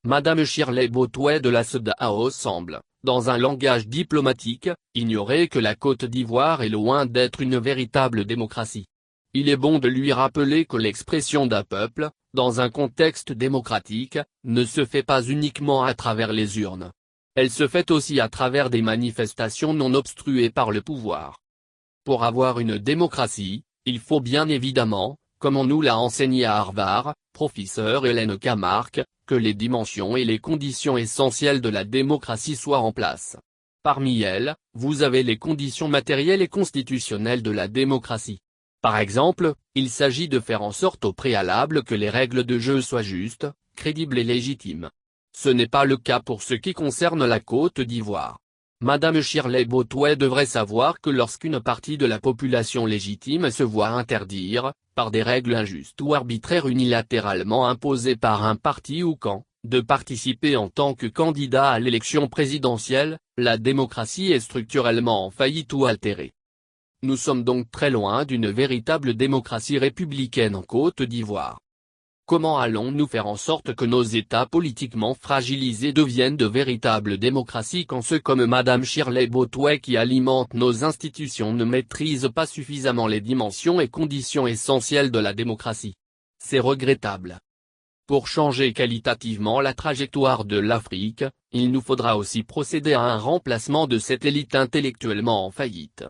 Madame Shirley Botway de la CEDEAO semble, dans un langage diplomatique, ignorer que la Côte d'Ivoire est loin d'être une véritable démocratie. Il est bon de lui rappeler que l'expression d'un peuple, dans un contexte démocratique, ne se fait pas uniquement à travers les urnes. Elle se fait aussi à travers des manifestations non obstruées par le pouvoir. Pour avoir une démocratie, il faut bien évidemment, comme on nous l'a enseigné à Harvard, professeur Hélène Camarque, que les dimensions et les conditions essentielles de la démocratie soient en place. Parmi elles, vous avez les conditions matérielles et constitutionnelles de la démocratie. Par exemple, il s'agit de faire en sorte au préalable que les règles de jeu soient justes, crédibles et légitimes. Ce n'est pas le cas pour ce qui concerne la Côte d'Ivoire. Madame Shirley Botway devrait savoir que lorsqu'une partie de la population légitime se voit interdire, par des règles injustes ou arbitraires unilatéralement imposées par un parti ou camp, de participer en tant que candidat à l'élection présidentielle, la démocratie est structurellement en faillite ou altérée. Nous sommes donc très loin d'une véritable démocratie républicaine en Côte d'Ivoire. Comment allons-nous faire en sorte que nos États politiquement fragilisés deviennent de véritables démocraties quand ceux comme Madame Shirley Botway qui alimentent nos institutions ne maîtrisent pas suffisamment les dimensions et conditions essentielles de la démocratie? C'est regrettable. Pour changer qualitativement la trajectoire de l'Afrique, il nous faudra aussi procéder à un remplacement de cette élite intellectuellement en faillite.